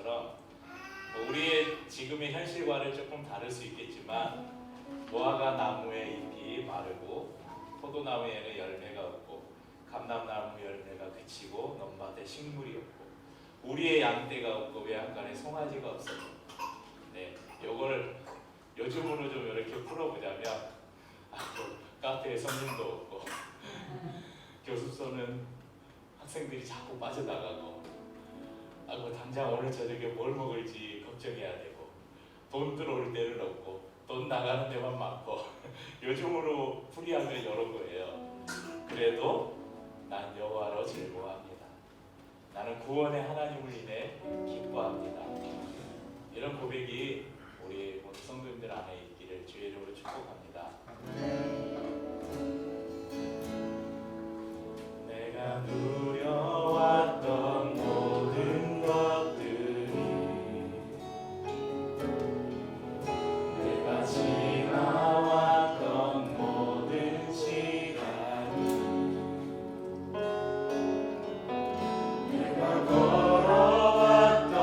것처럼 우리의 지금의 현실과는 조금 다를 수 있겠지만 무화과 나무의 잎이 마르고 포도나무에는 열매가 없고 감람나무 열매가 그치고 넘밭에 식물이 없고 우리의 양떼가 없고 외양간에 송아지가 없어요. 네, 요걸 요즘으로 좀 이렇게 풀어보자면 카페에 손님도 없고 교습소는 학생들이 자꾸 빠져나가고 당장 오늘 저녁에 뭘 먹을지 걱정해야 되고 돈 들어올 데는 없고 돈 나가는 데만 많고 요즘으로 풀이하면 이런 거예요. 그래도 난 여호와로 즐거워합니다. 나는 구원의 하나님을 인해 기뻐합니다. 이런 고백이 우리 모든 성도님들 안에 있기를 주의 이름으로 축복합니다. 내가 누려왔던 모든 것들이 내가 지나왔던 모든 시간이 내가 걸어왔던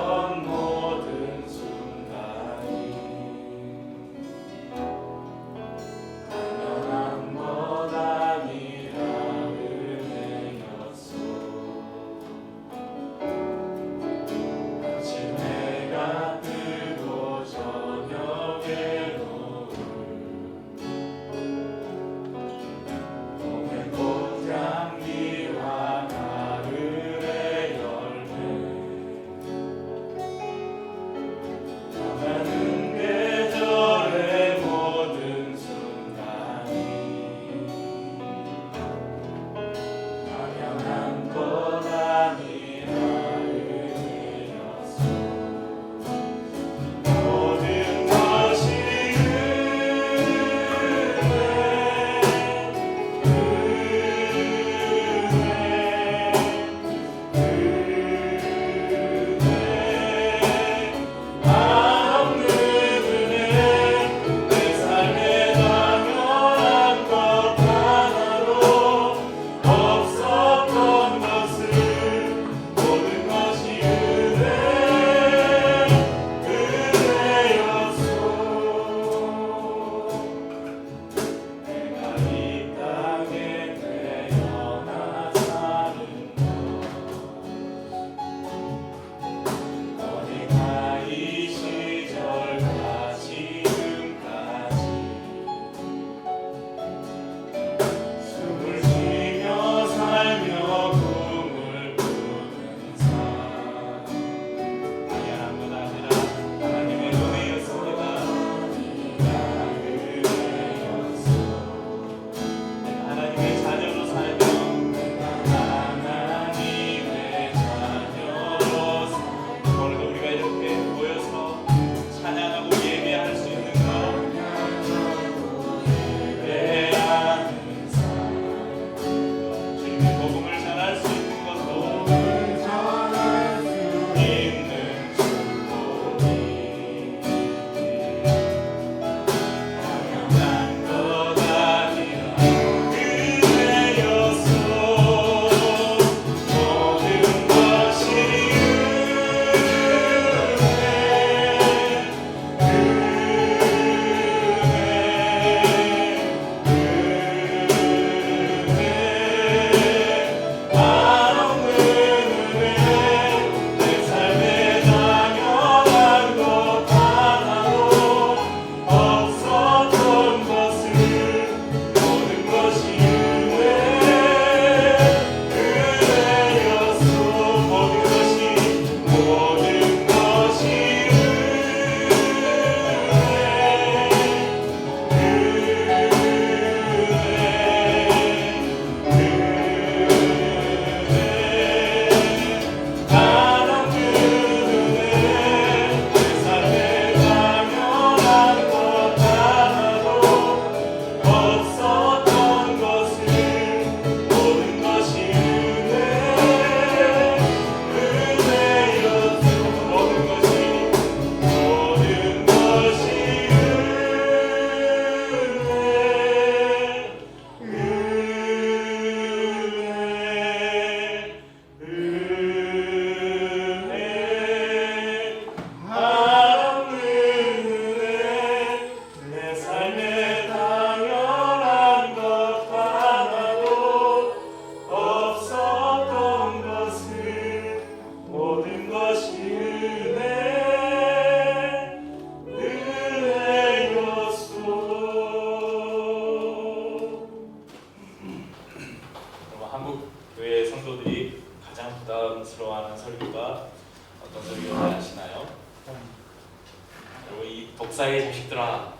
목사의 자식들아,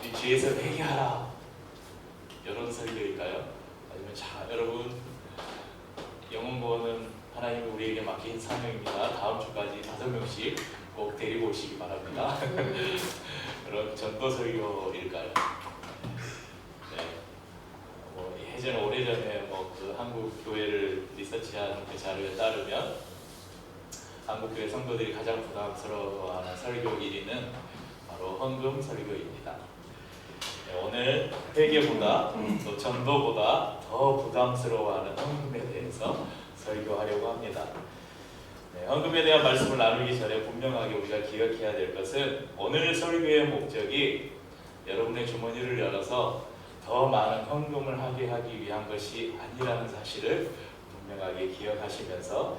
이 뒤에서 회개하라, 이런 설교일까요? 아니면 자 여러분, 영혼구원은 하나님이 우리에게 맡긴 사명입니다. 다음 주까지 5명씩 꼭 데리고 오시기 바랍니다. 그런 전도 설교일까요? 네. 예전에 오래전에 그 한국 교회를 리서치한 그 자료에 따르면 한국 교회 성도들이 가장 부담스러워하는 설교 1위는 바로 헌금 설교입니다. 네, 오늘 회개보다 또 전도보다 더 부담스러워하는 헌금에 대해서 설교하려고 합니다. 네, 헌금에 대한 말씀을 나누기 전에 분명하게 우리가 기억해야 될 것은 오늘 설교의 목적이 여러분의 주머니를 열어서 더 많은 헌금을 하게 하기 위한 것이 아니라는 사실을 분명하게 기억하시면서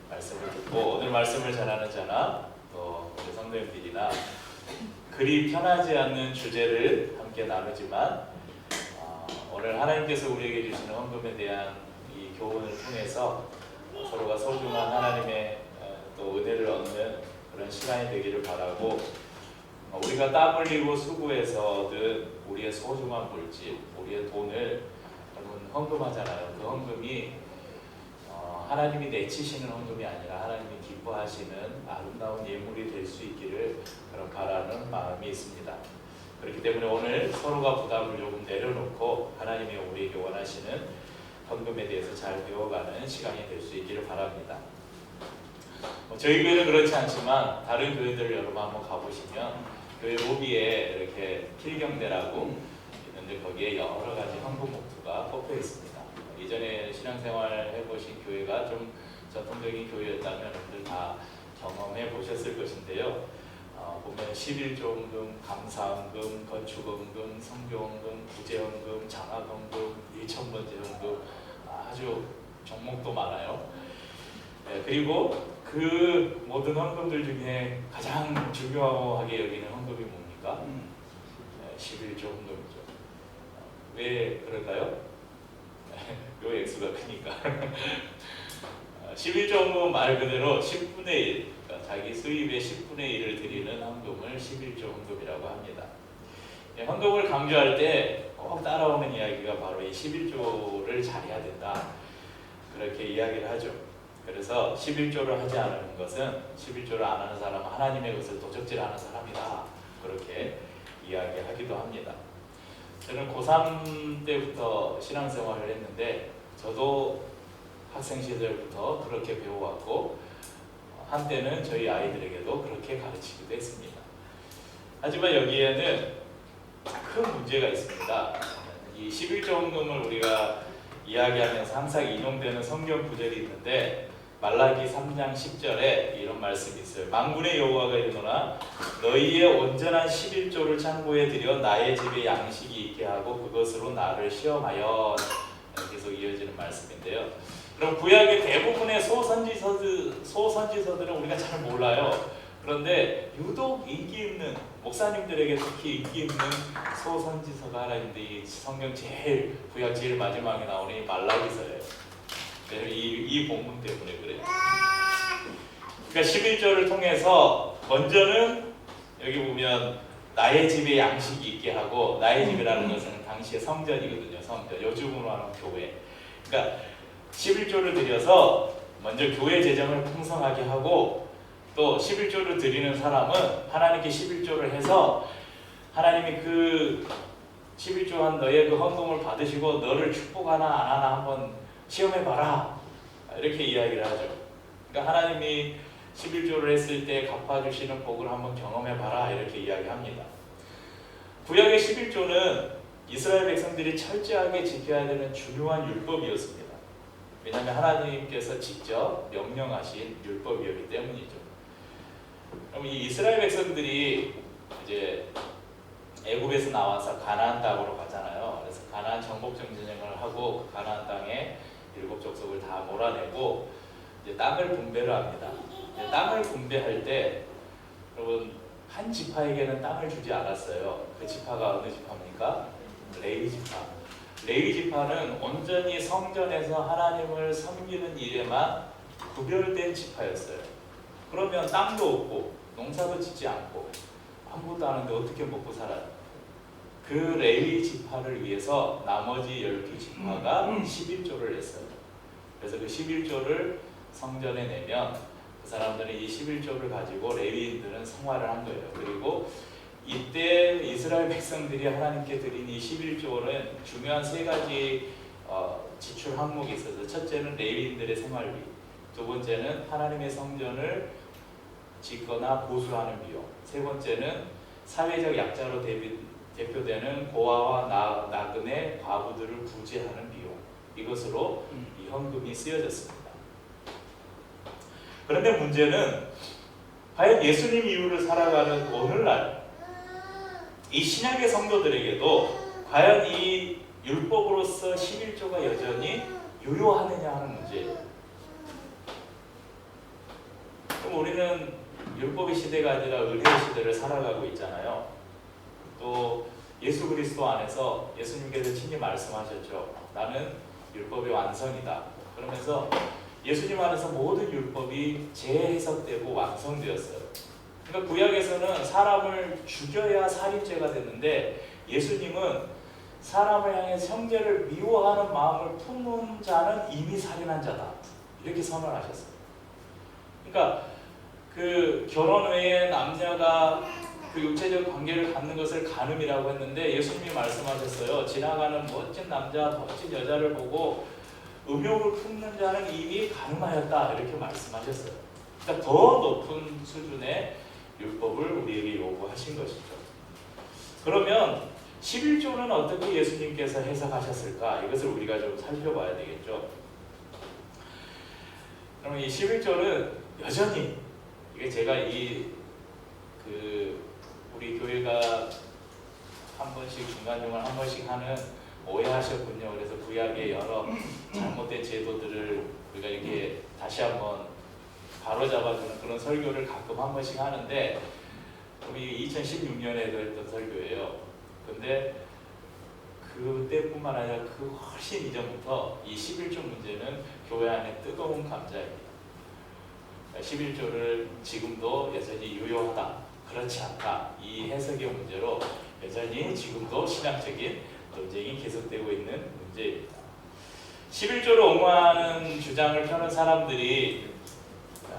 말씀을 듣고, 오늘 말씀을 전하는 자나 또 우리 성도님들이나 그리 편하지 않는 주제를 함께 나누지만 오늘 하나님께서 우리에게 주시는 헌금에 대한 이 교훈을 통해서 서로가 소중한 하나님의 또 은혜를 얻는 그런 시간이 되기를 바라고, 우리가 땀 흘리고 수고해서 얻은 우리의 소중한 물질, 우리의 돈을 여러분 헌금하잖아요. 그 헌금이 하나님이 내치시는 헌금이 아니라 하나님이 기뻐하시는 아름다운 예물이 될 수 있기를 그런 바라는 마음이 있습니다. 그렇기 때문에 오늘 서로가 부담을 조금 내려놓고 하나님이 우리에게 원하시는 헌금에 대해서 잘 배워가는 시간이 될 수 있기를 바랍니다. 저희 교회는 그렇지 않지만 다른 교회들을 여러분 한번 가보시면 교회 로비에 이렇게 필경대라고 있는데 거기에 여러 가지 헌금 목표가 꼽혀 있습니다. 이전에 신앙생활 해보신 교회가 좀 전통적인 교회였다면 여러분들 다 경험해 보셨을 것인데요. 보면 11조헌금, 감사헌금, 건축헌금, 성교헌금, 구제헌금, 장학헌금, 1,000번째 헌금, 아주 종목도 많아요. 네, 그리고 그 모든 헌금들 중에 가장 중요하게 여기는 헌금이 뭡니까? 11조 헌금이죠. 왜 그럴까요? 요 액수가 크니까. 11조 헌금은 말 그대로 10분의 1, 그러니까 자기 수입의 10분의 1을 드리는 헌금을 11조 헌금이라고 합니다. 헌금을 강조할 때 꼭 따라오는 이야기가 바로 이 11조를 잘해야 된다, 그렇게 이야기를 하죠. 그래서 11조를 하지 않는 것은, 11조를 안 하는 사람은 하나님의 것을 도적질하는 사람이다, 그렇게 이야기하기도 합니다. 저는 고3 때부터 신앙생활을 했는데 저도 학생 시절부터 그렇게 배워왔고 한때는 저희 아이들에게도 그렇게 가르치기도 했습니다. 하지만 여기에는 큰 문제가 있습니다. 이 11조 헌금을 우리가 이야기하면서 항상 인용되는 성경 구절이 있는데 말라기 3장 10절에 이런 말씀이 있어요. 만군의 여호와가 이르노라 너희의 온전한 11조를 창고에 들여 나의 집에 양식이 있게 하고 그것으로 나를 시험하여, 계속 이어지는 말씀인데요. 그럼 구약의 대부분의 소선지서들은 우리가 잘 몰라요. 그런데 유독 인기 있는, 목사님들에게 특히 인기 있는 소선지서가 하나 있는데 이 성경 구약 제일 마지막에 나오는 이 말라기서예요. 이 본문 때문에 그래요. 그러니까 11조를 통해서 먼저는 여기 보면 나의 집에 양식이 있게 하고, 나의 집이라는 것은 당시의 성전이거든요. 성전, 요즘으로 하는 교회. 그러니까 11조를 드려서 먼저 교회 재정을 풍성하게 하고, 또 11조를 드리는 사람은 하나님께 11조를 해서 하나님이 그 11조 한 너의 그 헌금을 받으시고 너를 축복하나 안 하나 한번 시험해봐라, 이렇게 이야기를 하죠. 그러니까 하나님이 11조를 했을 때 갚아주시는 복을 한번 경험해봐라, 이렇게 이야기합니다. 구약의 11조는 이스라엘 백성들이 철저하게 지켜야 되는 중요한 율법이었습니다. 왜냐하면 하나님께서 직접 명령하신 율법이었기 때문이죠. 그럼 이 이스라엘 백성들이 이제 애굽에서 나와서 가나안 땅으로 가잖아요. 그래서 가나안 정복 전쟁을 하고 그 가나안 땅에 7족속을 다 몰아내고 이제 땅을 분배를 합니다. 땅을 분배할 때 여러분 한 지파에게는 땅을 주지 않았어요. 그 지파가 어느 지파입니까? 레위 지파. 레위 지파는 온전히 성전에서 하나님을 섬기는 일에만 구별된 지파였어요. 그러면 땅도 없고 농사도 짓지 않고 아무것도 안 하는데 어떻게 먹고 살아요? 그 레위 지파를 위해서 나머지 12지파가 11조를 냈어요. 그래서 그 11조를 성전에 내면 그 사람들은 이 11조를 가지고 레위인들은 생활을 한 거예요. 그리고 이때 이스라엘 백성들이 하나님께 드린 이 11조는 중요한 세 가지 지출 항목이 있어서, 첫째는 레위인들의 생활비, 두 번째는 하나님의 성전을 짓거나 보수하는 비용, 세 번째는 사회적 약자로 대표되는 고아와 나그네 과부들을 구제하는 비용, 이것으로 이 헌금이 쓰여졌습니다. 그런데 문제는 과연 예수님 이후를 살아가는 오늘날 이 신약의 성도들에게도 과연 이 율법으로서 11조가 여전히 유효하느냐 하는 문제예요. 그럼 우리는 율법의 시대가 아니라 은혜의 시대를 살아가고 있잖아요. 또 예수 그리스도 안에서 예수님께서 친히 말씀하셨죠. 나는 율법의 완성이다. 그러면서 예수님 안에서 모든 율법이 재해석되고 완성되었어요. 그러니까 구약에서는 사람을 죽여야 살인죄가 됐는데 예수님은 사람을 향해 형제를 미워하는 마음을 품은 자는 이미 살인한 자다, 이렇게 선언하셨어요. 그러니까 그 결혼 외에 남녀가 그 육체적 관계를 갖는 것을 간음이라고 했는데 예수님이 말씀하셨어요. 지나가는 멋진 남자, 멋진 여자를 보고 음욕을 품는 자는 이미 간음하였다, 이렇게 말씀하셨어요. 그러니까 더 높은 수준의 율법을 우리에게 요구하신 것이죠. 그러면 11조는 어떻게 예수님께서 해석하셨을까? 이것을 우리가 좀 살펴봐야 되겠죠. 그럼 이 11조는 여전히, 이게 제가 우리 교회가 한 번씩 중간중간 한 번씩 하는, 오해하셨군요. 그래서 구약의 여러 잘못된 제도들을 우리가 이렇게 다시 한번 바로잡아주는 그런 설교를 가끔 한 번씩 하는데, 우리 2016년에도 했던 설교예요. 근데 그때뿐만 아니라 그 훨씬 이전부터 이 11조 문제는 교회 안에 뜨거운 감자입니다. 11조를 지금도 여전히 유효하다, 그렇지 않다, 이 해석의 문제로 여전히 지금도 신학적인 논쟁이 계속되고 있는 문제입니다. 11조를 옹호하는 주장을 펴는 사람들이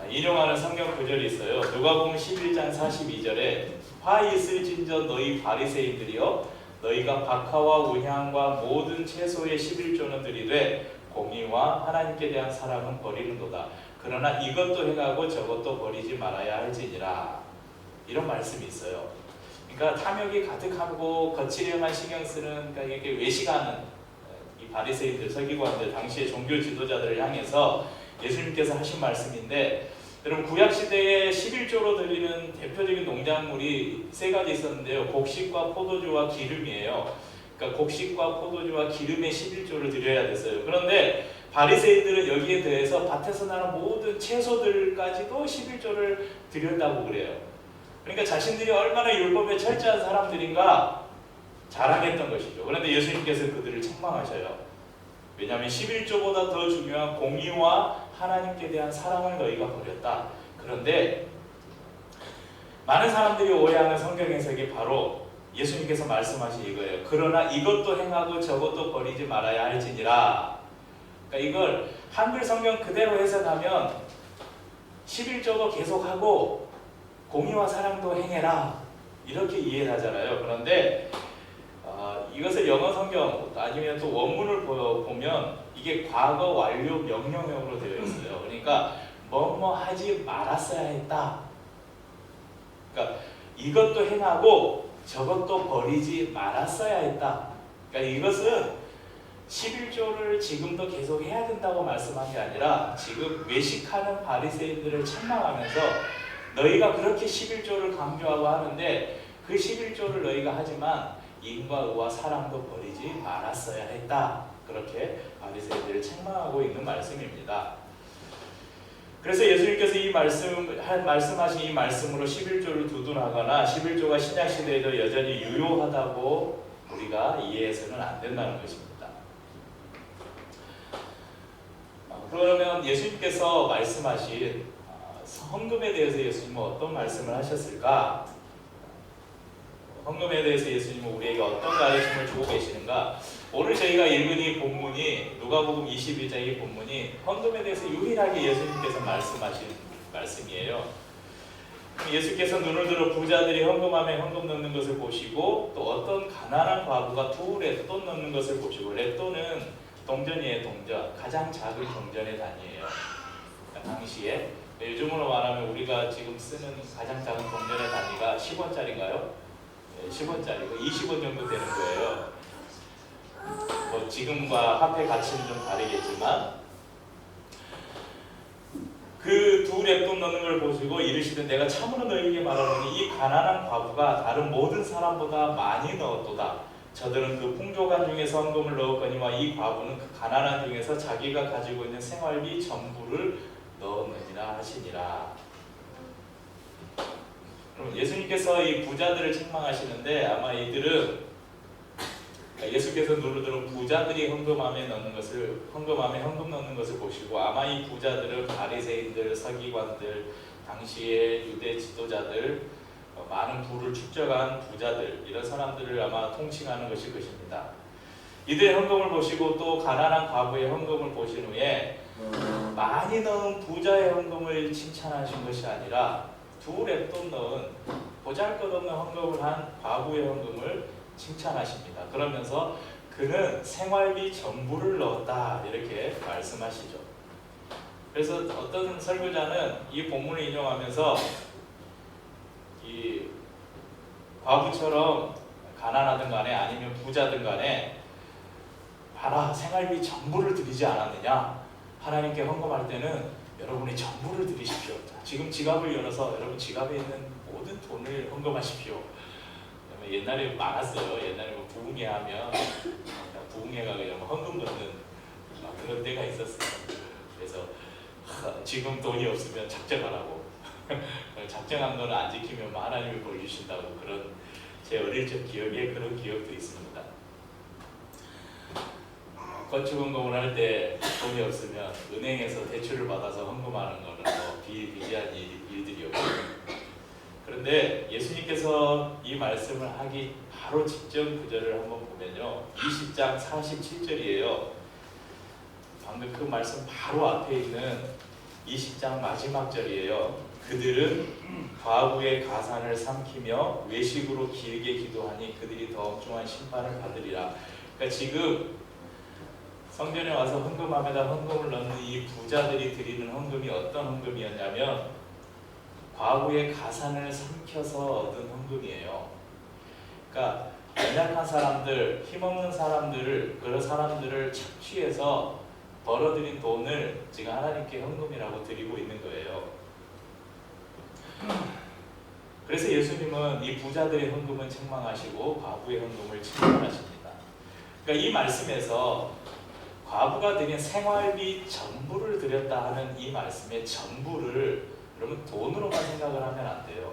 인용하는 성경 구절이 있어요. 누가복음 11장 42절에 화 있을진저 너희 바리새인들이여, 너희가 박하와 온향과 모든 채소의 11조는 드리되 공의와 하나님께 대한 사랑은 버리는도다. 그러나 이것도 행하고 저것도 버리지 말아야 할지니라. 이런 말씀이 있어요. 그러니까 탐욕이 가득하고 거칠에만 신경 쓰는, 그러니까 이렇게 외식하는 이 바리새인들, 서기관들, 당시의 종교 지도자들을 향해서 예수님께서 하신 말씀인데, 여러분 구약 시대에 11조로 드리는 대표적인 농작물이 세 가지 있었는데요. 곡식과 포도주와 기름이에요. 그러니까 곡식과 포도주와 기름의 11조를 드려야 됐어요. 그런데 바리새인들은 여기에 대해서 밭에서 나는 모든 채소들까지도 11조를 드렸다고 그래요. 그러니까 자신들이 얼마나 율법에 철저한 사람들인가 자랑했던 것이죠. 그런데 예수님께서 그들을 책망하셔요. 왜냐하면 11조보다 더 중요한 공의와 하나님께 대한 사랑을 너희가 버렸다. 그런데 많은 사람들이 오해하는 성경 해석이 바로 예수님께서 말씀하신 이거예요. 그러나 이것도 행하고 저것도 버리지 말아야 할지니라. 그러니까 이걸 한글 성경 그대로 해석하면 11조도 계속하고 공의와 사랑도 행해라, 이렇게 이해하잖아요. 그런데 이것을 영어 성경 아니면 또 원문을 보면 이게 과거 완료 명령형으로 되어 있어요. 그러니까 뭐뭐 하지 말았어야 했다. 그러니까 이것도 행하고 저것도 버리지 말았어야 했다. 그러니까 이것은 11조를 지금도 계속 해야 된다고 말씀한 게 아니라 지금 외식하는 바리새인들을 책망하면서 너희가 그렇게 11조를 강조하고 하는데 그 11조를 너희가 하지만 인과 의와 사랑도 버리지 말았어야 했다. 그렇게 바리새인들을 책망하고 있는 말씀입니다. 그래서 예수님께서 이 말씀하신 이 말씀으로 11조를 두둔하거나 11조가 신약 시대에도 여전히 유효하다고 우리가 이해해서는 안 된다는 것입니다. 그러면 예수님께서 말씀하신 헌금에 대해서 예수님은 어떤 말씀을 하셨을까? 헌금에 대해서 예수님은 우리에게 어떤 가르침을 주고 계시는가? 오늘 저희가 읽은 이 본문이 누가복음 21장의 본문이 헌금에 대해서 유일하게 예수님께서 말씀하신 말씀이에요. 예수께서 눈을 들어 부자들이 헌금함에 헌금 넣는 것을 보시고 또 어떤 가난한 과부가 두 렛돈 넣는 것을 보시고, 렛돈은 동전이에요. 동전, 가장 작은 동전의 단위예요. 당시에 요즘으로 말하면 우리가 지금 쓰는 가장 작은 동전의 단위가 10원짜리인가요? 네, 10원짜리고 20원 정도 되는 거예요. 뭐 지금과 화폐 가치는 좀 다르겠지만 그 두 렛돈 넣는 걸 보시고 이르시되 내가 참으로 너희에게 말하노니 이 가난한 과부가 다른 모든 사람보다 많이 넣었도다. 저들은 그 풍족한 중에서 헌금을 넣었거니와 이 과부는 그 가난한 중에서 자기가 가지고 있는 생활비 전부를 넣었느니라 하시니라. 그럼 예수님께서 이 부자들을 책망하시는데 아마 이들은 예수께서 눈을 들어 부자들이 헌금함에 넣는 것을, 헌금함에 헌금 넣는 것을 보시고 아마 이 부자들은 바리새인들, 서기관들, 당시의 유대 지도자들, 많은 부를 축적한 부자들, 이런 사람들을 아마 통칭하는 것일 것입니다. 이들의 헌금을 보시고 또 가난한 과부의 헌금을 보신 후에 많이 넣은 부자의 헌금을 칭찬하신 것이 아니라 두 렛돈 넣은 보잘것없는 헌금을 한 과부의 헌금을 칭찬하십니다. 그러면서 그는 생활비 전부를 넣었다 이렇게 말씀하시죠. 그래서 어떤 설교자는 이 본문을 인용하면서 이 과부처럼 가난하든 간에 아니면 부자든 간에 봐라, 생활비 전부를 드리지 않았느냐, 하나님께 헌금할 때는 여러분이 전부를 드리십시오. 지금 지갑을 열어서 여러분 지갑에 있는 모든 돈을 헌금하십시오. 옛날에 많았어요. 옛날에 뭐 부흥회 하면 부흥회가 그냥 헌금 걷는 그런 때가 있었어요. 그래서 지금 돈이 없으면 작정하라고 작정한 거는 안 지키면 하나님이 벌 주신다고, 그런 제 어릴 적 기억에 그런 기억도 있습니다. 건축 헌금을 할 때 돈이 없으면 은행에서 대출을 받아서 헌금하는 거는 뭐 비일비재한 일들이었고, 그런데 예수님께서 이 말씀을 하기 바로 직전 구절을 한번 보면요, 20장 47절이에요. 방금 그 말씀 바로 앞에 있는 20장 마지막 절이에요. 그들은 과부의 가산을 삼키며 외식으로 길게 기도하니 그들이 더 엄중한 심판을 받으리라. 그러니까 지금 성전에 와서 헌금함에다 헌금을 넣는 이 부자들이 드리는 헌금이 어떤 헌금이었냐면 과부의 가산을 삼켜서 얻은 헌금이에요. 그러니까 연약한 사람들, 힘없는 사람들을, 그런 사람들을 착취해서 벌어들인 돈을 지금 하나님께 헌금이라고 드리고 있는 거예요. 그래서 예수님은 이 부자들의 헌금은 책망하시고 과부의 헌금을 칭찬하십니다. 그러니까 이 말씀에서 과부가 드린 생활비 전부를 드렸다 하는 이 말씀의 전부를 여러분 돈으로만 생각을 하면 안 돼요.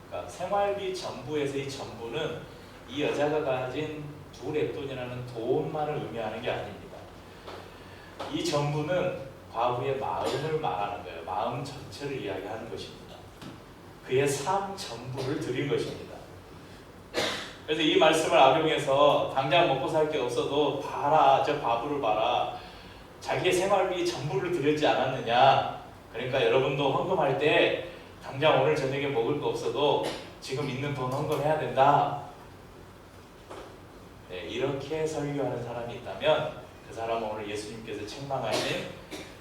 그러니까 생활비 전부에서 이 전부는 이 여자가 가진 두 렛돈이라는 돈만을 의미하는 게 아닙니다. 이 전부는 과부의 마음을 말하는 거예요. 마음 전체를 이야기하는 것입니다. 그의 삶 전부를 드린 것입니다. 그래서 이 말씀을 악용해서 당장 먹고 살 게 없어도 봐라, 저 과부를 봐라, 자기의 생활비 전부를 드렸지 않았느냐, 그러니까 여러분도 헌금할 때 당장 오늘 저녁에 먹을 거 없어도 지금 있는 돈 헌금해야 된다. 네, 이렇게 설교하는 사람이 있다면 그 사람은 오늘 예수님께서 책망하신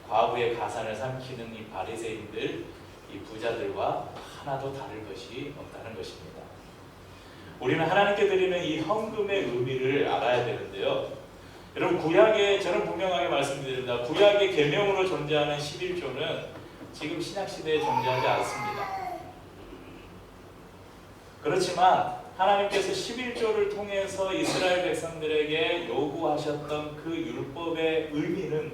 과부의 가산을 삼키는 이 바리새인들, 이 부자들과 하나도 다를 것이 없다는 것입니다. 우리는 하나님께 드리는 이 헌금의 의미를 알아야 되는데요. 여러분 구약에, 저는 분명하게 말씀드립니다. 구약의 계명으로 존재하는 11조는 지금 신약시대에 존재하지 않습니다. 그렇지만 하나님께서 11조를 통해서 이스라엘 백성들에게 요구하셨던 그 율법의 의미는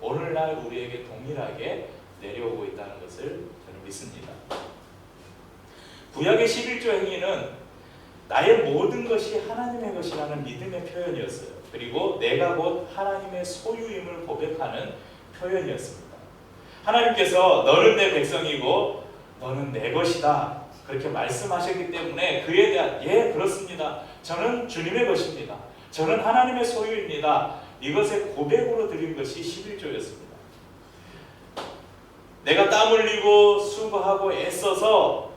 오늘날 우리에게 동일하게 내려오고 있다는 것을 저는 믿습니다. 구약의 11조 행위는 나의 모든 것이 하나님의 것이라는 믿음의 표현이었어요. 그리고 내가 곧 하나님의 소유임을 고백하는 표현이었습니다. 하나님께서 너는 내 백성이고 너는 내 것이다. 그렇게 말씀하셨기 때문에 그에 대한 예 그렇습니다. 저는 주님의 것입니다. 저는 하나님의 소유입니다. 이것의 고백으로 드린 것이 11조였습니다. 내가 땀 흘리고 수고하고 애써서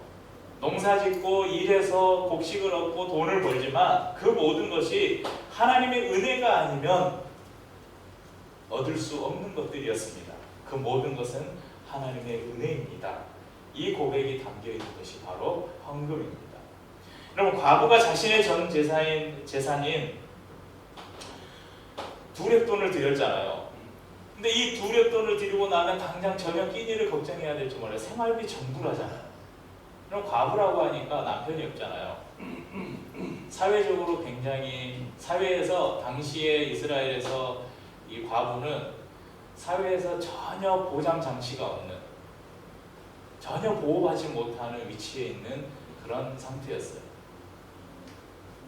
농사짓고 일해서 곡식을 얻고 돈을 벌지만 그 모든 것이 하나님의 은혜가 아니면 얻을 수 없는 것들이었습니다. 그 모든 것은 하나님의 은혜입니다. 이 고백이 담겨있는 것이 바로 헌금입니다. 여러분, 과부가 자신의 전 재산인 두렙돈을 드렸잖아요. 근데 이 두렙돈을 드리고 나면 당장 저녁 끼니를 걱정해야 될지 몰라요. 생활비 전부라잖아요. 그럼 과부라고 하니까 남편이 없잖아요. 사회적으로 굉장히 사회에서 당시에 이스라엘에서 이 과부는 사회에서 전혀 보장 장치가 없는, 전혀 보호받지 못하는 위치에 있는 그런 상태였어요.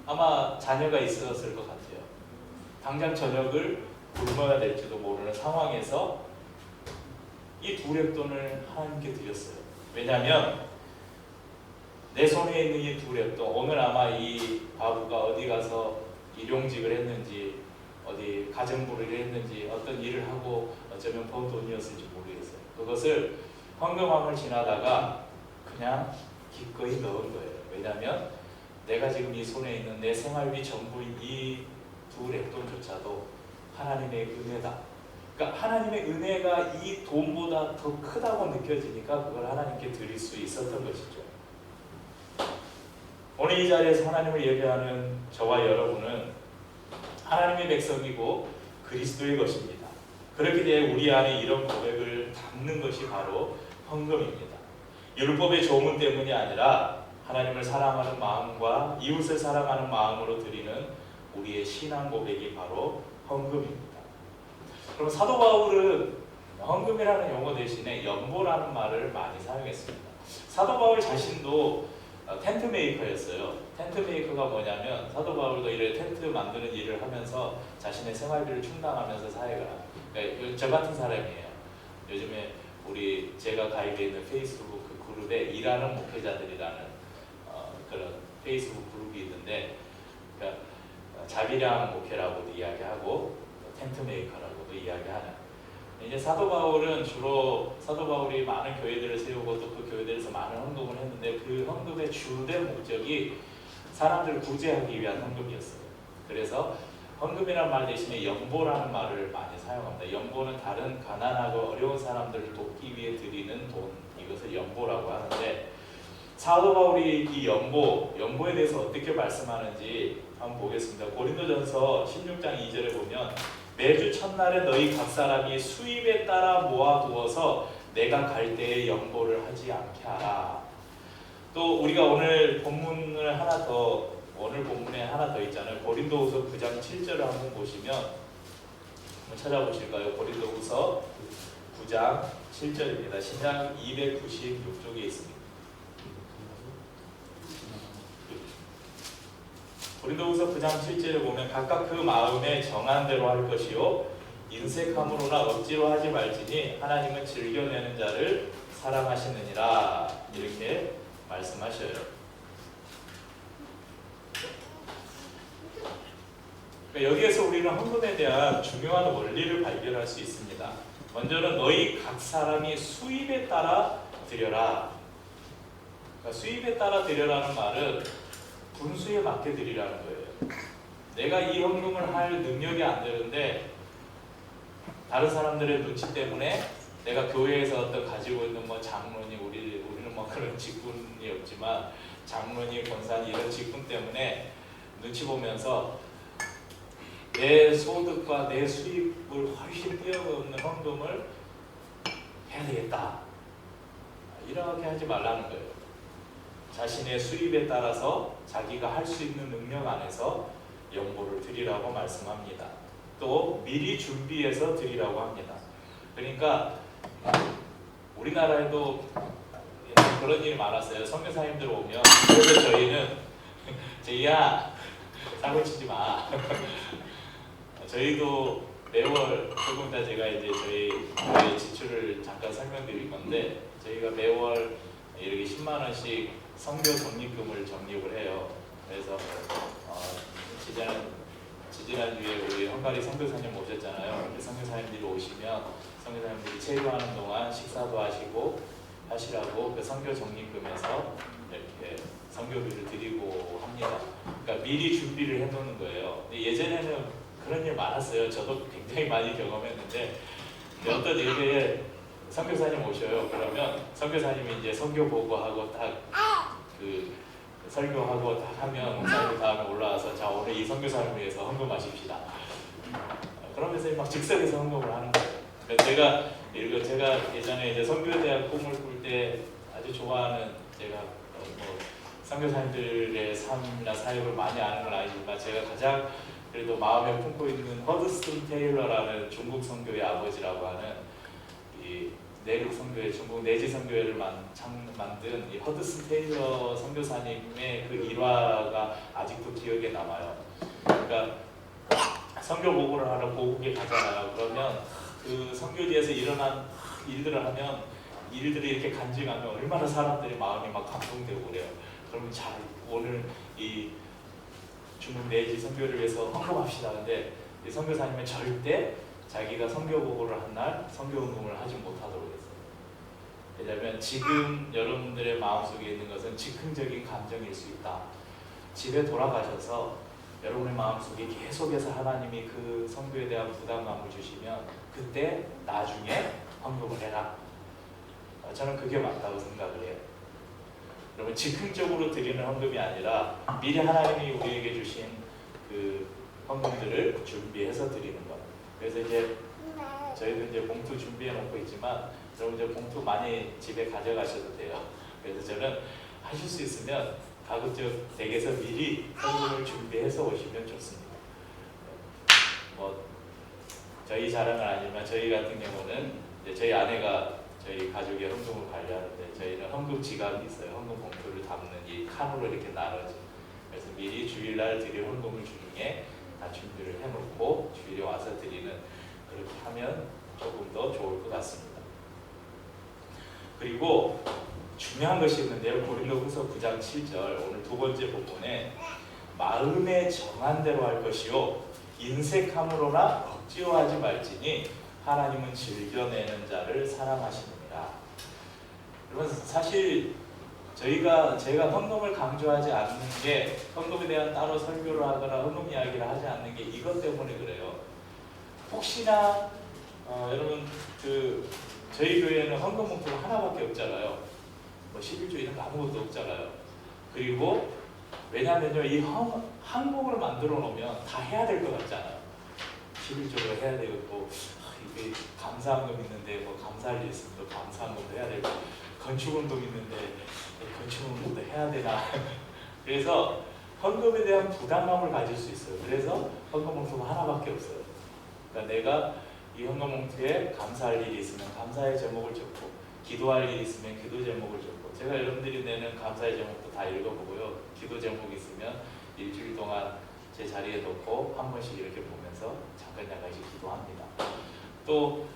아마 자녀가 있었을 것 같아요. 당장 저녁을 굶어야 될지도 모르는 상황에서 이 두렙돈을 하나님께 드렸어요. 왜냐하면 내 손에 있는 이 두렙돈, 오늘 아마 이 과부가 어디 가서 일용직을 했는지 어디 가정부를 했는지 어떤 일을 하고 어쩌면 번 돈이었을지 모르겠어요. 그것을 헌금함을 지나다가 그냥 기꺼이 넣은 거예요. 왜냐하면 내가 지금 이 손에 있는 내 생활비 전부인 이 두렙돈조차도 하나님의 은혜다. 그러니까 하나님의 은혜가 이 돈보다 더 크다고 느껴지니까 그걸 하나님께 드릴 수 있었던 것이죠. 오늘 이 자리에서 하나님을 예배하는 저와 여러분은 하나님의 백성이고 그리스도의 것입니다. 그렇기 때문에 우리 안에 이런 고백을 담는 것이 바로 헌금입니다. 율법의 조문 때문이 아니라 하나님을 사랑하는 마음과 이웃을 사랑하는 마음으로 드리는 우리의 신앙 고백이 바로 헌금입니다. 그럼 사도 바울은 헌금이라는 용어 대신에 연보라는 말을 많이 사용했습니다. 사도 바울 자신도 텐트 메이커였어요. 텐트 메이커가 뭐냐면 사도 바울도 이래 텐트 만드는 일을 하면서 자신의 생활비를 충당하면서 사회가, 그러니까 저 같은 사람이에요. 요즘에 제가 가입해 있는 페이스북 그 그룹에 일하는 목회자들이라는 그런 페이스북 그룹이 있는데, 그러니까 자비량 목회라고도 이야기하고 텐트 메이커라고도 이야기하는. 이제 사도 바울은 주로 사도 바울이 많은 교회들을 세우고 또 그 교회들에서 많은 헌금을 했는데 그 헌금의 주된 목적이 사람들을 구제하기 위한 헌금이었어요. 그래서 헌금이라는 말 대신에 연보라는 말을 많이 사용합니다. 연보는 다른 가난하고 어려운 사람들을 돕기 위해 드리는 돈, 이것을 연보라고 하는데, 사도 바울이 이 연보에 대해서 어떻게 말씀하는지 한번 보겠습니다. 고린도전서 16장 2절에 보면 매주 첫날에 너희 각 사람이 수입에 따라 모아두어서 내가 갈 때에 연보를 하지 않게 하라. 또 우리가 오늘 본문에 하나 더 있잖아요. 고린도후서 9장 7절을 한번 보시면 한번 찾아보실까요? 고린도후서 9장 7절입니다. 신약 296쪽에 있습니다. 고린도후서 9장 7절에 보면 각각 그 마음에 정한 대로 할 것이요 인색함으로나 억지로 하지 말지니 하나님은 즐겨내는 자를 사랑하시느니라, 이렇게 말씀하셔요. 그러니까 여기에서 우리는 헌금에 대한 중요한 원리를 발견할 수 있습니다. 먼저는 너희 각 사람이 수입에 따라 드려라. 그러니까 수입에 따라 드려라는 말은 분수에 맞게 드리라는 거예요. 내가 이 헌금을 할 능력이 안 되는데 다른 사람들의 눈치 때문에 내가 교회에서 어떤 가지고 있는 뭐 장로니 우리는 뭐 그런 직분이 없지만 장로니 권사니 이런 직분 때문에 눈치 보면서 내 소득과 내 수입을 훨씬 뛰어넘는 헌금을 해야 되겠다, 이렇게 하지 말라는 거예요. 자신의 수입에 따라서 자기가 할 수 있는 능력 안에서 연보를 드리라고 말씀합니다. 또 미리 준비해서 드리라고 합니다. 그러니까 우리나라에도 그런 일이 많았어요. 선교사님들 오면, 그래서 저희는 제이야 사고 치지 마. 저희도 매월, 조금 이따 제가 이제 저희 지출을 잠깐 설명드릴 건데, 저희가 매월 이렇게 10만 원씩 선교 적립금을 적립을 해요. 그래서 지지난주에 우리 헝가리 선교사님 오셨잖아요. 선교사님들이 오시면 선교사님들이 체류하는 동안 식사도 하시라고 그 선교 적립금에서 이렇게 선교비를 드리고 합니다. 그러니까 미리 준비를 해놓는 거예요. 근데 예전에는 그런 일 많았어요. 저도 굉장히 많이 경험했는데 어떤 예배에 선교사님 오셔요. 그러면 선교사님이 이제 선교 보고하고 딱 그 설교하고 딱 하면 목사님 다음에 올라와서 자 오늘 이 선교사를 위해서 헌금하십시다. 그러면서 막 즉석에서 헌금을 하는 거예요. 그러니까 제가 예전에 이제 선교대학 꿈을 꿀 때 아주 좋아하는 제가 뭐 선교사님들의 삶이나 사역을 많이 아는 건 아니지만 제가 가장 그래도 마음에 품고 있는 허드슨 테일러라는 중국 선교의 아버지라고 하는 이 내륙 선교회, 중국 내지 선교회를 만든 이 허드슨 테일러 선교사님의 그 일화가 아직도 기억에 남아요. 그러니까 선교 보고를 하러 고국에 가잖아요. 그러면 그 선교지에서 일어난 일들을 하면 일들이 이렇게 간직하면 얼마나 사람들의 마음이 막 감동되고 그래요. 그러면 자 오늘 이 중국 내지 선교를 위해서 헌금합시다. 근데 이 선교사님은 절대 자기가 선교 보고를 한 날 선교 헌금을 하지 못하도록 했어요. 왜냐하면 지금 여러분들의 마음속에 있는 것은 즉흥적인 감정일 수 있다. 집에 돌아가셔서 여러분의 마음속에 계속해서 하나님이 그 선교에 대한 부담감을 주시면 그때 나중에 헌금을 해라. 저는 그게 맞다고 생각을 해요. 여러분 즉흥적으로 드리는 헌금이 아니라 미리 하나님이 우리에게 주신 그 헌금들을 준비해서 드리는 것. 그래서 이제 저희도 이제 봉투 준비해 놓고 있지만 여러분 이제 봉투 많이 집에 가져가셔도 돼요. 그래서 저는 하실 수 있으면 가급적 댁에서 미리 헌금을 준비해서 오시면 좋습니다. 뭐 저희 자랑은 아니지만 저희 같은 경우는 이제 저희 아내가 저희 가족의 헌금을 관리하는데 저희는 헌금 지갑이 있어요. 헌금 봉투를 담는 이 칸으로 이렇게 나눠져. 그래서 미리 주일날 드릴 헌금을 주중에 다 준비를 해놓고 주일에 와서 드리는 그렇게 하면 조금 더 좋을 것 같습니다. 그리고 중요한 것이 있는데요. 고린도후서 9장 7절 오늘 두 번째 부분에 마음에 정한 대로 할 것이요 인색함으로나 억지로 하지 말지니 하나님은 즐겨내는 자를 사랑하시느니라. 여러분 사실 제가 헌금을 강조하지 않는 게 헌금에 대한 따로 설교를 하거나 헌금 이야기를 하지 않는 게 이것 때문에 그래요. 혹시나 여러분 저희 교회는 헌금 봉투가 하나밖에 없잖아요. 뭐 11조 이런 거 아무것도 없잖아요. 그리고 왜냐하면요 이 항목을 만들어 놓으면 다 해야 될 것 같잖아요. 11조를 해야 되고 이게 감사헌금 있는데 뭐 감사할 일 있으면 또 감사헌금도 해야 되고 건축운동 있는데 건축운동도 해야 되나. 그래서 헌금에 대한 부담감을 가질 수 있어요. 그래서 헌금 봉투가 하나밖에 없어요. 그러니까 내가 이 헌금 봉투에 감사할 일이 있으면 감사의 제목을 적고 기도할 일이 있으면 기도 제목을 적고 제가 여러분들이 내는 감사의 제목도 다 읽어보고요. 기도 제목이 있으면 일주일 동안 제 자리에 놓고 한 번씩 이렇게 보면서 잠깐씩 기도합니다. 또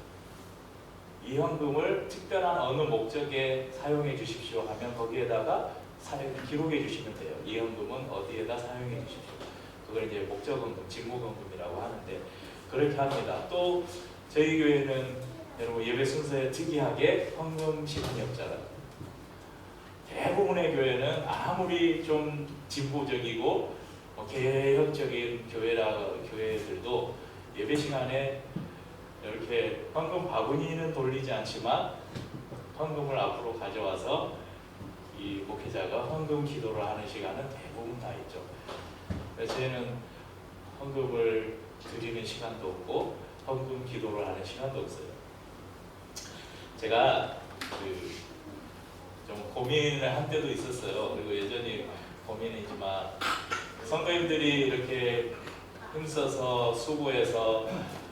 이 헌금을 특별한 어느 목적에 사용해 주십시오 하면 거기에다가 기록해 주시면 돼요. 이 헌금은 어디에다 사용해 주십시오. 그걸 이제 목적헌금, 직무헌금이라고 하는데 그렇게 합니다. 또 저희 교회는 여러분 예배 순서에 특이하게 헌금 시간이 없잖아요. 대부분의 교회는 아무리 좀 진보적이고 개혁적인 교회들도 예배 시간에 이렇게 헌금 바구니는 돌리지 않지만 헌금을 앞으로 가져와서 이 목회자가 헌금 기도를 하는 시간은 대부분 다 있죠. 그래서 저희는 헌금을 드리는 시간도 없고 헌금 기도를 하는 시간도 없어요. 제가 좀 고민을 한 때도 있었어요. 그리고 여전히 고민이지만 성도님들이 이렇게 힘써서 수고해서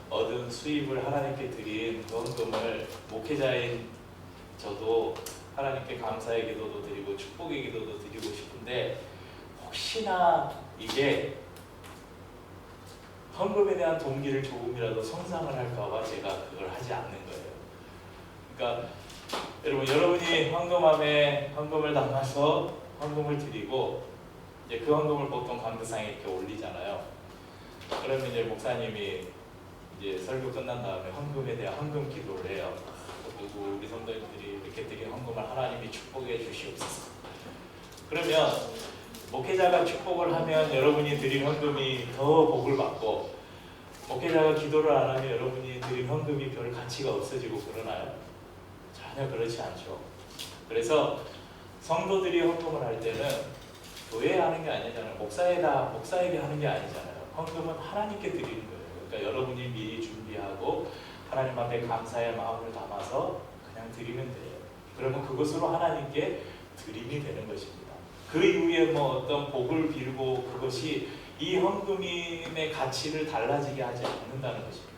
얻은 수입을 하나님께 드린 그 헌금을 목회자인 저도 하나님께 감사의 기도도 드리고 축복의 기도도 드리고 싶은데 혹시나 이게 헌금에 대한 동기를 조금이라도 성장을 할까봐 제가 그걸 하지 않는 거예요. 그러니까 여러분이 헌금함에 헌금을 담아서 헌금을 드리고 이제 그 헌금을 보통 강대상에 이렇게 올리잖아요. 그러면 이제 목사님이 이제 설교 끝난 다음에 헌금에 대한 헌금 기도를 해요. 그리고 우리 성도님들이 이렇게 드린 헌금을 하나님이 축복해 주시옵소서. 그러면 목회자가 축복을 하면 여러분이 드린 헌금이 더 복을 받고, 목회자가 기도를 안 하면 여러분이 드린 헌금이 별 가치가 없어지고 그러나요? 전혀 그렇지 않죠. 그래서 성도들이 헌금을 할 때는 교회에 하는 게 아니잖아요. 목사에게 하는 게 아니잖아요. 헌금은 하나님께 드리는 거예요. 그러니까 여러분이 미리 준비하고 하나님 앞에 감사의 마음을 담아서 그냥 드리면 돼요. 그러면 그것으로 하나님께 드림이 되는 것입니다. 그 이후에 뭐 어떤 복을 빌고 그것이 이 헌금의 가치를 달라지게 하지 않는다는 것입니다.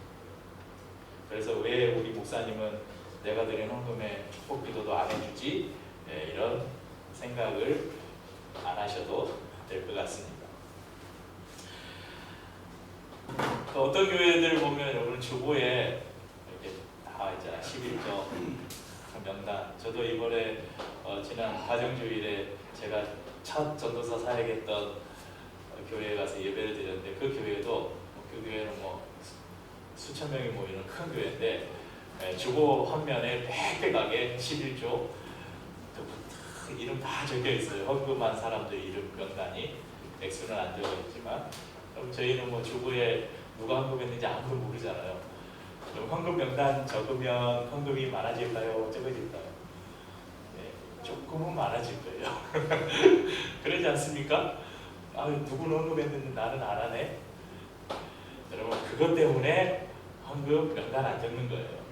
그래서 왜 우리 목사님은 내가 드린 헌금에 축복 기도도 안 해주지? 이런 생각을 안 하셔도 될 것 같습니다. 또 어떤 교회들 보면 여러분 주보에 이렇게 다 이제 11조 명단. 저도 이번에 지난 가정주일에 제가 첫 전도사 사역했던 교회에 가서 예배를 드렸는데, 그 교회도 그 교회는 뭐 수천 명이 모이는 큰 교회인데 주보 한 면에 빽빽하게 11조 이름 다 적혀 있어요. 헌금한 사람들 이름 명단이. 액수는 안 적혀 있지만, 그럼 저희는 뭐 주보에 누가 헌금했는지 아무도 모르잖아요. 그럼 헌금 명단 적으면 헌금이 많아질까요? 적어질까요? 네, 조금은 많아질 거예요. 그러지 않습니까? 아, 누구는 헌금했는데 나는 안 하네. 여러분, 그것 때문에 헌금 명단 안 적는 거예요.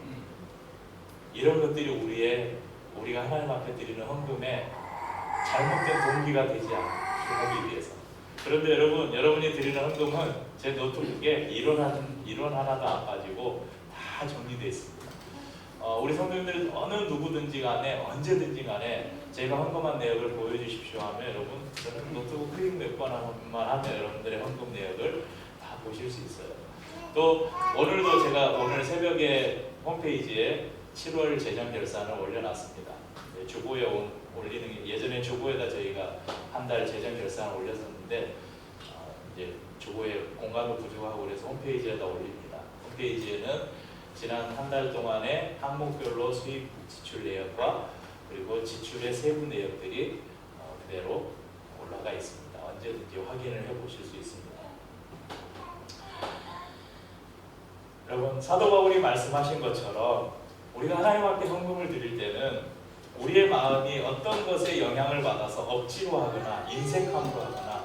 이런 것들이 우리가 하나님 앞에 드리는 헌금에 잘못된 동기가 되지 않게 하기 위해서. 그런데 여러분이 드리는 헌금은 제 노트북에 이론 하나도 안 빠지고 다 정리되어 있습니다. 우리 성도님들 어느 누구든지 간에 언제든지 간에 제가 헌금한 내역을 보여주십시오 하면 여러분, 저는 노트북 클릭 몇 번만 하면 여러분들의 헌금 내역을 다 보실 수 있어요. 또 오늘도 제가 오늘 새벽에 홈페이지에 7월 재정 결산을 올려놨습니다. 주보에 올리는, 예전에 주보에다 저희가 한 달 재정 결산을 올렸었는데 이제 주보에 공간도 부족하고 그래서 홈페이지에다 올립니다. 홈페이지에는 지난 한 달 동안의 항목별로 수입 지출 내역과 그리고 지출의 세부 내역들이 그대로 올라가 있습니다. 언제든지 확인을 해보실 수 있습니다. 여러분, 사도 바울이 말씀하신 것처럼 우리가 하나님 앞에 헌금을 드릴 때는 우리의 마음이 어떤 것에 영향을 받아서 억지로 하거나 인색함으로 하거나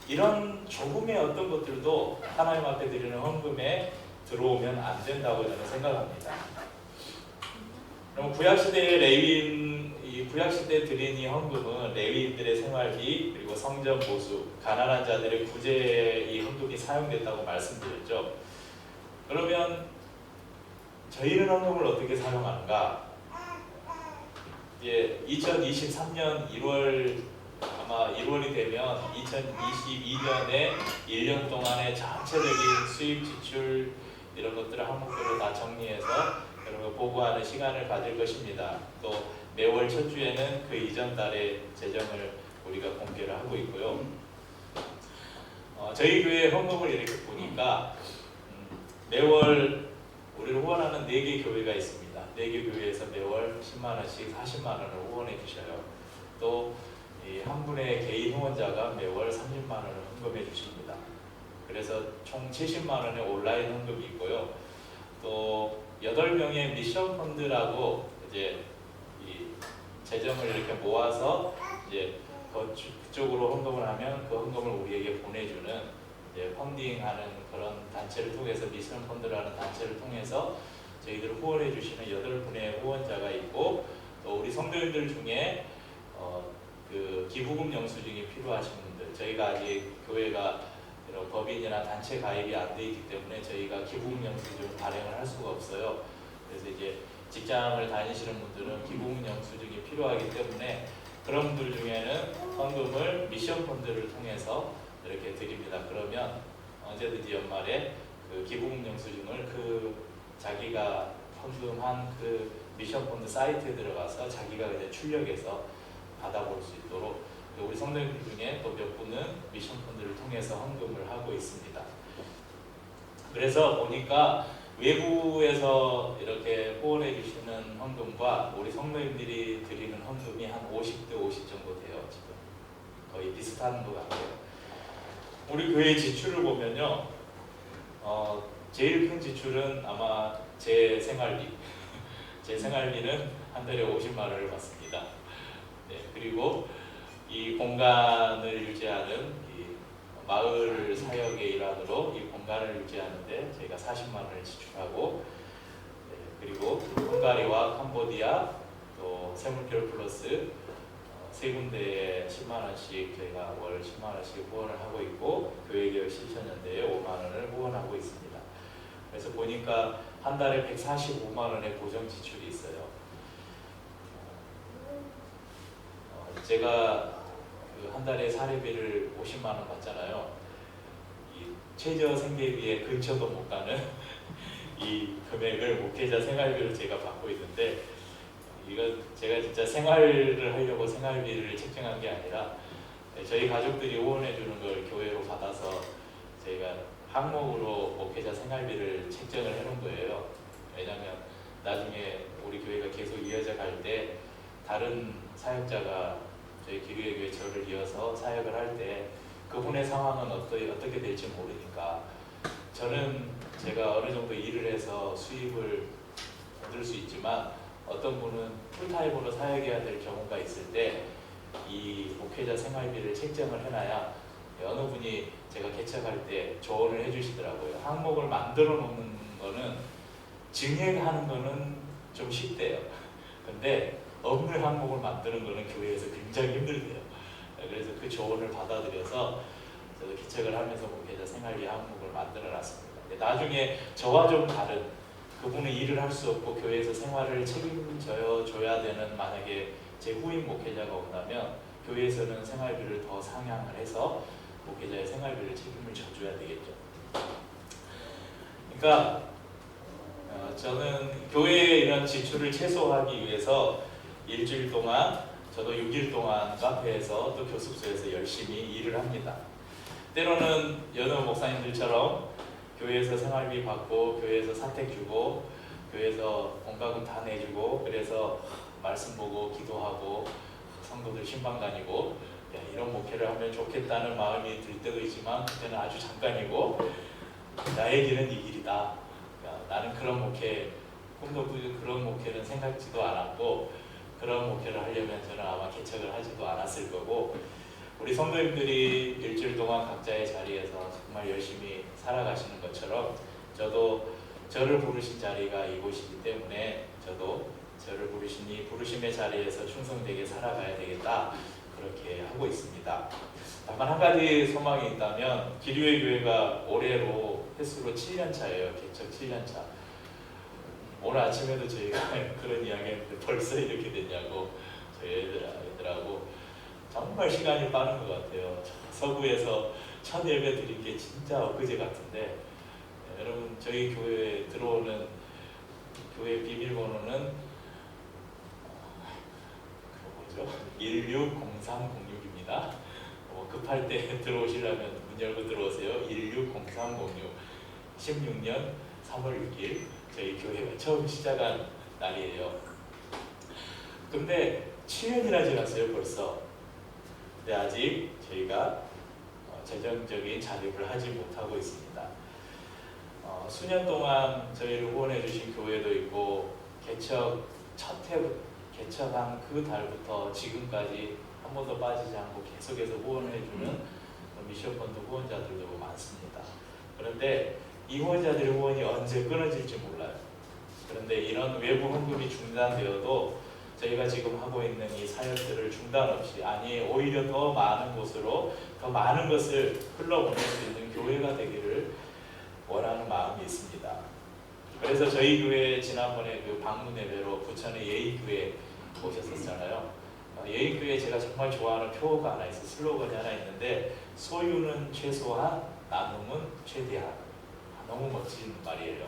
이런 조금의 어떤 것들도 하나님 앞에 드리는 헌금에 들어오면 안 된다고 저는 생각합니다. 그럼 구약시대에 드린 이 헌금은 레위인들의 생활비 그리고 성전 보수, 가난한 자들의 구제에 이 헌금이 사용됐다고 말씀드렸죠. 그러면 저희는 헌금을 어떻게 사용하는가? 2023년 1월 아마 1월이 되면 2022년에 1년 동안의 전체적인 수입 지출 이런 것들을 항목별로 다 정리해서 여러분 보고하는 시간을 가질 것입니다. 또 매월 첫 주에는 그 이전 달의 재정을 우리가 공개를 하고 있고요. 저희 교회 헌금을 이렇게 보니까 매월 우리를 후원하는 4개 교회가 있습니다. 4개 교회에서 매월 10만원씩 40만원을 후원해 주셔요. 또 한 분의 개인 후원자가 매월 30만원을 헌금해 주십니다. 그래서 총 70만원의 온라인 헌금이 있고요. 또 8명의 미션 펀드라고 이제 이 재정을 이렇게 모아서 이제 그쪽으로 헌금을 하면 그 헌금을 우리에게 보내주는 이제 펀딩하는 그런 단체를 통해서 미션 펀드라는 단체를 통해서 저희들을 후원해 주시는 8분의 후원자가 있고, 또 우리 성도님들 중에 그 기부금 영수증이 필요하신 분들, 저희가 아직 교회가 법인이나 단체 가입이 안 돼 있기 때문에 저희가 기부금 영수증을 발행을 할 수가 없어요. 그래서 이제 직장을 다니시는 분들은 기부금 영수증이 필요하기 때문에 그런 분들 중에는 헌금을 미션 펀드를 통해서 이렇게 드립니다. 그러면 언제든지 연말에 그 기부금 영수증을 그 자기가 헌금한 그 미션 펀드 사이트에 들어가서 자기가 이제 출력해서 받아볼 수 있도록 우리 성도님들 중에 또 몇 분은 미션 펀드를 통해서 헌금을 하고 있습니다. 그래서 보니까 외부에서 이렇게 후원해 주시는 헌금과 우리 성도님들이 드리는 헌금이 한 50대 50 정도 돼요. 지금 거의 비슷한 것 같아요. 우리 교회 지출을 보면요, 제일 큰 지출은 아마 제 생활비. 제 생활비는 한 달에 50만 원을 받습니다. 네, 그리고 이 공간을 유지하는 이 마을 사역의 일환으로 이 공간을 유지하는데 저희가 40만 원을 지출하고, 네, 그리고 헝가리와 캄보디아 또 세물결 플러스 세 군데에 10만 원씩 저희가 월 10만 원씩 후원을 하고 있고, 교회개혁 실천연대에 5만 원을 후원하고 있습니다. 그래서 보니까 한 달에 145만 원의 고정 지출이 있어요. 제가 한 달에 사례비를 50만 원 받잖아요. 이 최저 생계비에 근처도 못 가는 이 금액을 목회자 생활비로 제가 받고 있는데, 이건 제가 진짜 생활을 하려고 생활비를 책정한 게 아니라 저희 가족들이 후원해 주는 걸 교회로 받아서 저희가 항목으로 목회자 생활비를 책정을 해놓은 거예요. 왜냐하면 나중에 우리 교회가 계속 이어져 갈 때 다른 사역자가 저희 기류의 교회 저를 이어서 사역을 할 때 그분의 상황은 어떻게 될지 모르니까, 저는 제가 어느 정도 일을 해서 수입을 얻을 수 있지만 어떤 분은 풀타임으로 사역해야 될 경우가 있을 때 이 목회자 생활비를 책정을 해놔야 어느 분이 제가 개척할 때 조언을 해주시더라고요. 항목을 만들어 놓는 거는, 증액하는 거는 좀 쉽대요. 근데 없는 항목을 만드는 거는 교회에서 굉장히 힘들대요. 그래서 그 조언을 받아들여서 저도 개척을 하면서 목회자 생활비 항목을 만들어 놨습니다. 나중에 저와 좀 다른, 그분은 일을 할 수 없고 교회에서 생활을 책임져야 되는 만약에 제 후임 목회자가 온다면 교회에서는 생활비를 더 상향을 해서 목회자의 생활비를 책임을 져줘야 되겠죠. 그러니까 저는 교회의 이런 지출을 최소화하기 위해서 일주일 동안, 저도 6일 동안 카페에서 또 교습소에서 열심히 일을 합니다. 때로는 연호 목사님들처럼 교회에서 생활비 받고 교회에서 사택 주고 교회에서 원가금 다 내주고, 그래서 말씀 보고 기도하고 성도들 신방 다니고, 야, 이런 목회를 하면 좋겠다는 마음이 들 때도 있지만 그때는 아주 잠깐이고, 나의 길은 이 길이다. 야, 나는 그런 목회, 꿈도 꾸지 그런 목회는 생각지도 않았고, 그런 목회를 하려면 저는 아마 개척을 하지도 않았을 거고, 우리 성도님들이 일주일 동안 각자의 자리에서 정말 열심히 살아가시는 것처럼 저도 저를 부르신 자리가 이곳이기 때문에 저도 저를 부르신 이 부르심의 자리에서 충성되게 살아가야 되겠다, 그렇게 하고 있습니다. 다만 한 가지 소망이 있다면, 기류의 교회가 올해로 횟수로 7년 차예요. 개척 7년 차. 오늘 아침에도 저희가 그런 이야기 했는데 벌써 이렇게 됐냐고 저희 애들하고. 정말 시간이 빠른 것 같아요. 서구에서 첫 예배 드린 게 진짜 엊그제 같은데, 여러분 저희 교회에 들어오는 교회 비밀번호는 160306입니다. 급할 때 들어오시려면 문 열고 들어오세요. 160306. 16년 3월 6일 저희 교회가 처음 시작한 날이에요. 근데 7년이나 지났어요 벌써. 근데 아직 저희가 재정적인 자립을 하지 못하고 있습니다. 수년 동안 저희를 후원해 주신 교회도 있고, 개척 첫 해 개척한 그 달부터 지금까지 한 번도 빠지지 않고 계속해서 후원해 주는 미션펀드 후원자들도 많습니다. 그런데 이 후원자들의 후원이 언제 끊어질지 몰라요. 그런데 이런 외부 헌금이 중단되어도 저희가 지금 하고 있는 이 사역들을 중단 없이, 아니 오히려 더 많은 곳으로 더 많은 것을 흘러보낼 수 있는 교회가 되기를 원하는 마음이 있습니다. 그래서 저희 교회 지난번에 그 방문 예배로 부천의 예의교회 오셨었잖아요. 예의교회 제가 정말 좋아하는 표어가 하나 있어요. 슬로건이 하나 있는데, 소유는 최소한, 나눔은 최대한. 너무 멋진 말이에요.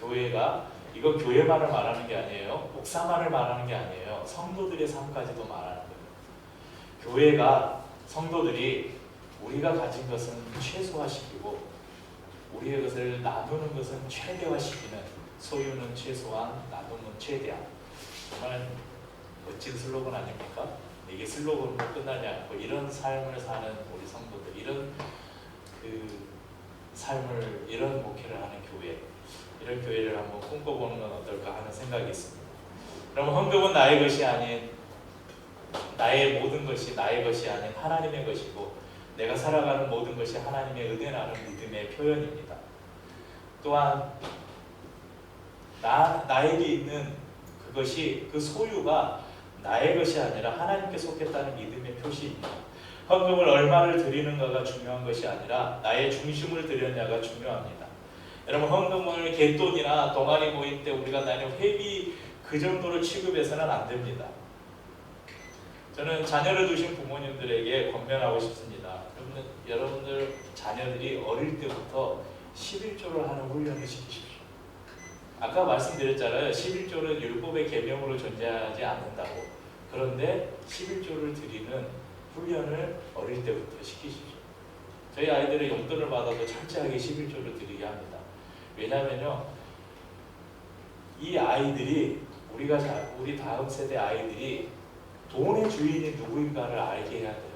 교회가, 이거 교회만을 말하는 게 아니에요. 목사만을 말하는 게 아니에요. 성도들의 삶까지도 말하는 거예요. 교회가 성도들이 우리가 가진 것은 최소화시키고 우리의 것을 나누는 것은 최대화시키는, 소유는 최소한, 나눔은 최대한. 정말 멋진 슬로건 아닙니까? 이게 슬로건으로 끝나지 않고 이런 삶을 사는 우리 성도들, 이런 삶을, 이런 목회를 하는 교회, 이런 교회를 한번 꿈꿔보는 건 어떨까 하는 생각이 있습니다. 그럼 헌금은 나의 것이 아닌, 나의 모든 것이 나의 것이 아닌 하나님의 것이고, 내가 살아가는 모든 것이 하나님의 은혜라는 믿음의 표현입니다. 또한 나에게 있는 그것이, 그 소유가 나의 것이 아니라 하나님께 속했다는 믿음의 표시입니다. 헌금을 얼마를 드리는가가 중요한 것이 아니라 나의 중심을 드렸냐가 중요합니다. 여러분, 헌금을 갯돈이나 동아리 모임 때 우리가 나는 회비 그 정도로 취급해서는 안 됩니다. 저는 자녀를 두신 부모님들에게 권면하고 싶습니다. 여러분들 자녀들이 어릴 때부터 11조를 하는 훈련을 시키십시오. 아까 말씀드렸잖아요. 11조는 율법의 계명으로 존재하지 않는다고. 그런데 11조를 드리는 훈련을 어릴 때부터 시키십시오. 저희 아이들의 용돈을 받아도 철저하게 11조를 드리게 합니다. 왜냐하면요, 이 아이들이, 우리 다음 세대 아이들이 돈의 주인이 누구인가를 알게 해야 돼요.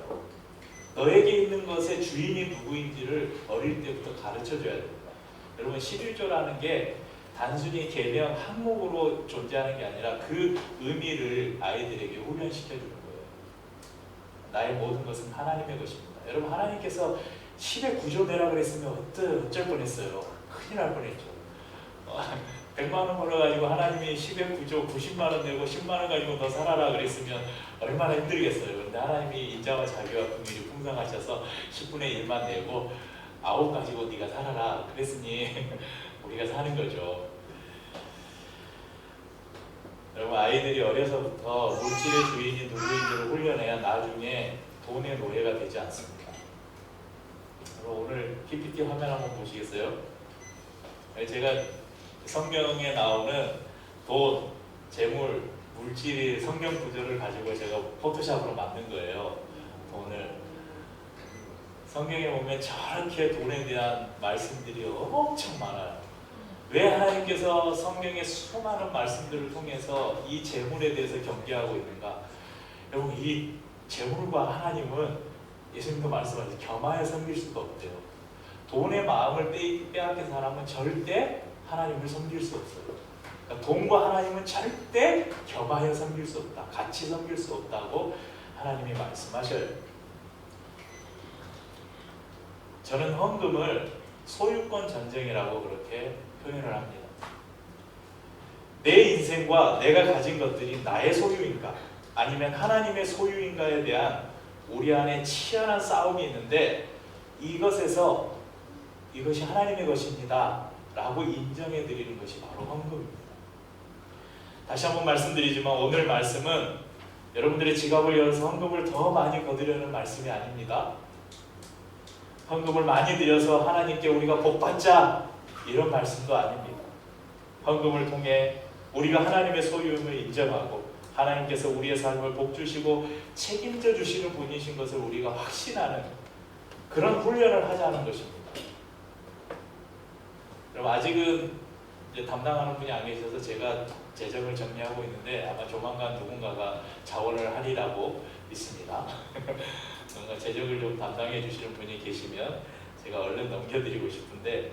너에게 있는 것의 주인이 누구인지를 어릴 때부터 가르쳐줘야 됩니다. 여러분, 11조라는 게 단순히 계명 항목으로 존재하는 게 아니라 그 의미를 아이들에게 훈련시켜주는 거예요. 나의 모든 것은 하나님의 것입니다. 여러분, 하나님께서 10의 9조 내라 그랬으면 어쩔 뻔했어요. 큰일 날 뻔했죠. 100만 원 벌어가지고 하나님이 10의 9조 90만 원 내고 10만 원 가지고 너 살아라 그랬으면 얼마나 힘들겠어요. 그런데 하나님이 인자와 자비와 긍휼이 풍성하셔서 10분의 1만 내고 9 가지고 네가 살아라 그랬으니 우리가 사는 거죠. 여러분, 아이들이 어려서부터 물질의 주인이 누구인지를 훈련해야 나중에 돈의 노예가 되지 않습니다. 여러분, 오늘 PPT 화면 한번 보시겠어요? 제가 성경에 나오는 돈, 재물, 물질이 성경 구조를 가지고 제가 포토샵으로 만든 거예요. 돈을. 성경에 보면 저렇게 돈에 대한 말씀들이 엄청 많아요. 왜 하나님께서 성경의 수많은 말씀들을 통해서 이 재물에 대해서 경계하고 있는가? 여러분, 이 재물과 하나님은 예수님도 말씀하신 겸하여 섬길 수가 없대요. 돈의 마음을 빼앗긴 사람은 절대 하나님을 섬길 수 없어요. 그러니까 돈과 하나님은 절대 겸하여 섬길 수 없다. 같이 섬길 수 없다고 하나님이 말씀하셔요. 저는 헌금을 소유권 전쟁이라고 그렇게 표현을 합니다. 내 인생과 내가 가진 것들이 나의 소유인가 아니면 하나님의 소유인가에 대한 우리 안에 치열한 싸움이 있는데, 이것에서 이것이 하나님의 것입니다 라고 인정해 드리는 것이 바로 헌금입니다. 다시 한번 말씀드리지만 오늘 말씀은 여러분들의 지갑을 열어서 헌금을 더 많이 거두려는 말씀이 아닙니다. 헌금을 많이 드려서 하나님께 우리가 복받자 이런 말씀도 아닙니다. 헌금을 통해 우리가 하나님의 소유임을 인정하고 하나님께서 우리의 삶을 복주시고 책임져 주시는 분이신 것을 우리가 확신하는 그런 훈련을 하자는 것입니다. 그럼 아직은 이제 담당하는 분이 안 계셔서 제가 재정을 정리하고 있는데 아마 조만간 누군가가 자원을 하리라고 믿습니다. 뭔가 재정을 좀 담당해 주시는 분이 계시면 제가 얼른 넘겨드리고 싶은데,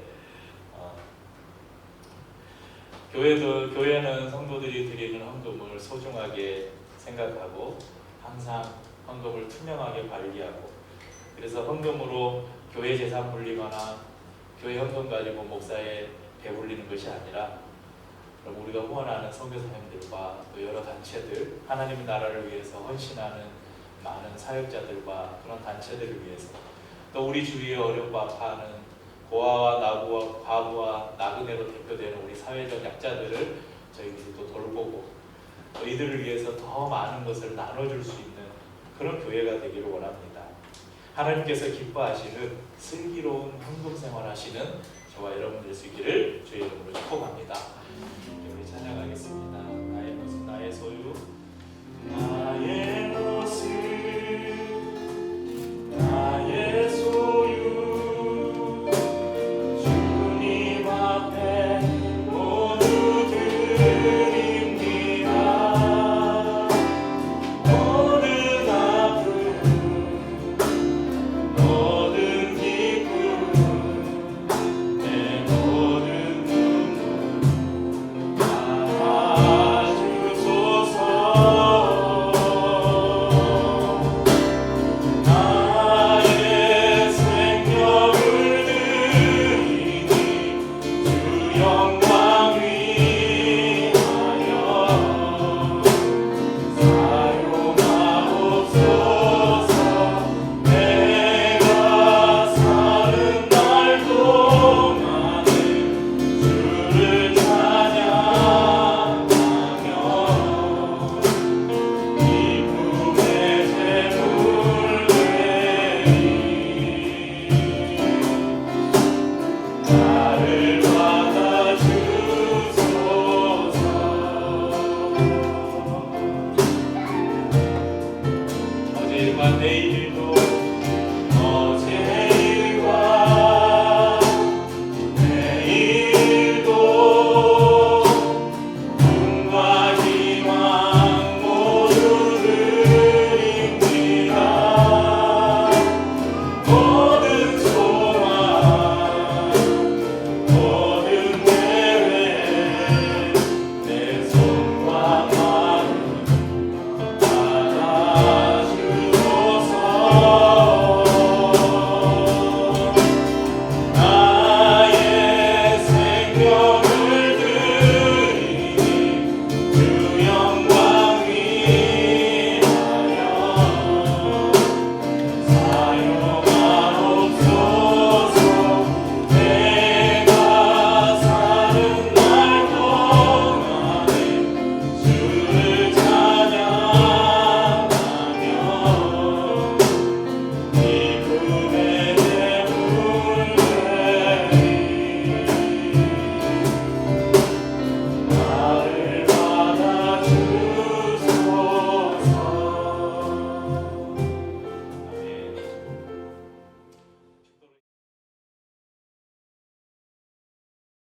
교회는 성도들이 드리는 헌금을 소중하게 생각하고 항상 헌금을 투명하게 관리하고, 그래서 헌금으로 교회 재산 불리거나 교회 헌금 가지고 목사에 배불리는 것이 아니라 우리가 후원하는 선교사님들과 또 여러 단체들, 하나님의 나라를 위해서 헌신하는 많은 사역자들과 그런 단체들을 위해서, 또 우리 주위에 어렵고 아파하는 고아와 나부와 과부와 나그네로 대표되는 우리 사회적 약자들을 저희들이 또 돌보고 또 이들을 위해서 더 많은 것을 나눠줄 수 있는 그런 교회가 되기를 원합니다. 하나님께서 기뻐하시는 슬기로운 헌금 생활하시는 저와 여러분 될 수 있기를 주의 이름으로 축복합니다. 우리 찬양하겠습니다. 나의 것은 나의 소유, 나의